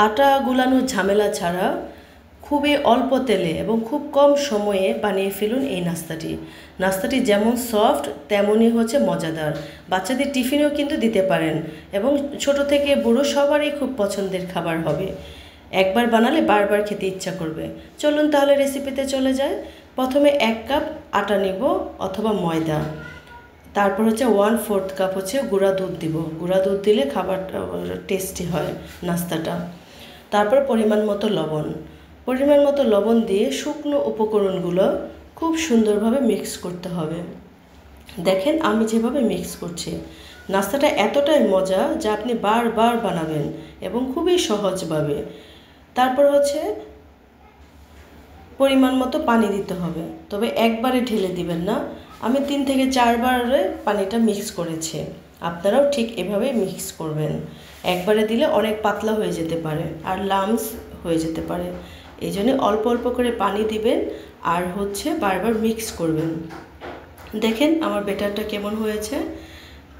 আটা গুলানোর ঝামেলা ছাড়া খুবই অল্প তেলে এবং খুব কম সময়ে বানিয়ে ফেলুন এই নাস্তাটি যেমন সফট তেমনই হচ্ছে মজাদার। বাচ্চাদের টিফিনেও কিন্তু দিতে পারেন এবং ছোট থেকে বুড়ো সবারই খুব পছন্দের খাবার হবে। একবার বানালে বারবার খেতে ইচ্ছা করবে। চলুন তাহলে রেসিপিতে চলে যায়। প্রথমে 1 কাপ আটা নেব অথবা ময়দা, তারপর হচ্ছে 1/4 কাপ হচ্ছে গুঁড়া দুধ দিব। গুঁড়া দুধ দিলে খাবারটা টেস্টি হয় নাস্তাটা। তারপর পরিমাণ মতো লবণ দিয়ে শুকনো উপকরণগুলো খুব সুন্দরভাবে মিক্স করতে হবে। দেখেন আমি যেভাবে মিক্স করছি, নাস্তাটা এতটাই মজা যা আপনি বারবার বানাবেন এবং খুবই সহজভাবে। তারপর হচ্ছে পরিমাণ মতো পানি দিতে হবে, তবে একবারে ঢেলে দিবেন না। আমি 3 থেকে 4 বারে পানিটা মিক্স করেছি, আপনারাও ঠিক এভাবে মিক্স করবেন। একবারে দিলে অনেক পাতলা হয়ে যেতে পারে আর লামস হয়ে যেতে পারে, এই জন্য অল্প অল্প করে পানি দিবেন আর হচ্ছে বারবার মিক্স করবেন। দেখেন আমার ব্যাটারটা কেমন হয়েছে,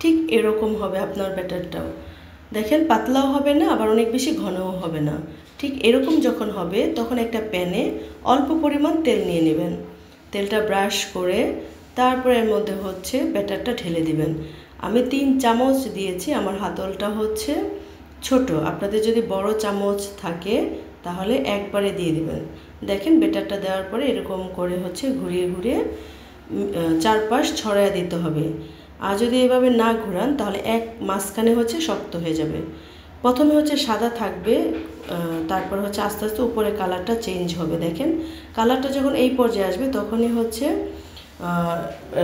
ঠিক এরকম হবে আপনার ব্যাটারটাও। দেখেন পাতলাও হবে না আবার অনেক বেশি ঘনও হবে না। ঠিক এরকম যখন হবে তখন একটা প্যানে অল্প পরিমাণ তেল নিয়ে নেবেন। তেলটা ব্রাশ করে তারপর এর মধ্যে হচ্ছে ব্যাটারটা ঢেলে দিবেন। আমি 3 চামচ দিয়েছি, আমার হাতলটা হচ্ছে ছোট, আপনাদের যদি বড় চামচ থাকে তাহলে একবারে দিয়ে দিবেন। দেখেন ব্যাটারটা দেওয়ার পরে এরকম করে হচ্ছে ঘুরিয়ে ঘুরিয়ে চারপাশ ছড়ায় দিতে হবে। আর যদি এভাবে না ঘোরান তাহলে এক মাঝখানে হচ্ছে শক্ত হয়ে যাবে। প্রথমে হচ্ছে সাদা থাকবে, তারপর হচ্ছে আস্তে আস্তে উপরে কালারটা চেঞ্জ হবে। দেখেন কালারটা যখন এই পর্যায়ে আসবে তখনই হচ্ছে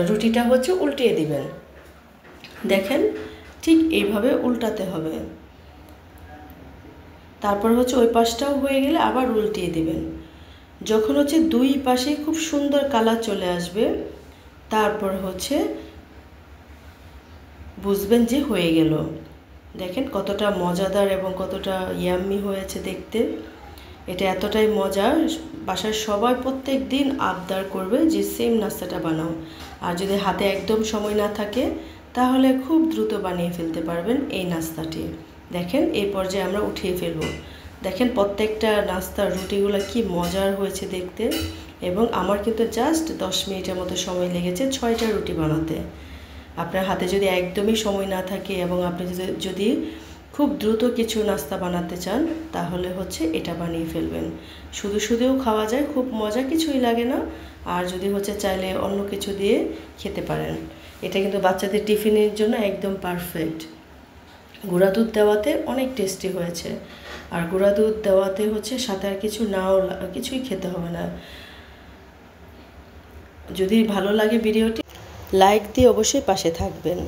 রুটিটা হচ্ছে উল্টিয়ে দিবেন। দেখেন ঠিক এইভাবে উল্টাতে হবে। তারপর হচ্ছে ওই পাশটাও হয়ে গেলে আবার উল্টিয়ে দিবেন। যখন হচ্ছে দুই পাশে খুব সুন্দর কালার চলে আসবে তারপর হচ্ছে বুঝবেন যে হয়ে গেল। দেখেন কতটা মজাদার এবং কতটা ইয়াম্মি হয়েছে দেখতে। এটা এতটাই মজা, বাসার সবাই প্রত্যেক দিন আবদার করবে যে সেম নাস্তাটা বানাও। আর যদি হাতে একদম সময় না থাকে তাহলে খুব দ্রুত বানিয়ে ফেলতে পারবেন এই নাস্তাটি। দেখেন এই পর্যায়ে আমরা উঠিয়ে ফেলব। দেখেন প্রত্যেকটা নাস্তার রুটিগুলো কি মজার হয়েছে দেখতে, এবং আমার কিন্তু জাস্ট 10 মিনিটের মতো সময় লেগেছে 6টা রুটি বানাতে। আপনার হাতে যদি একদমই সময় না থাকে এবং আপনি যদি খুব দ্রুত কিছু নাস্তা বানাতে চান তাহলে হচ্ছে এটা বানিয়ে ফেলবেন। শুধুও খাওয়া যায়, খুব মজা, কিছুই লাগে না। আর যদি হচ্ছে চাইলে অন্য কিছু দিয়ে খেতে পারেন। এটা কিন্তু বাচ্চাদের টিফিনের জন্য একদম পারফেক্ট। গুঁড়া দুধ দেওয়াতে অনেক টেস্টি হয়েছে, আর গুঁড়া দুধ দেওয়াতে হচ্ছে সাথে আর কিছুই খেতে হবে না। যদি ভালো লাগে ভিডিওটি লাইক দিয়ে অবশ্যই পাশে থাকবেন।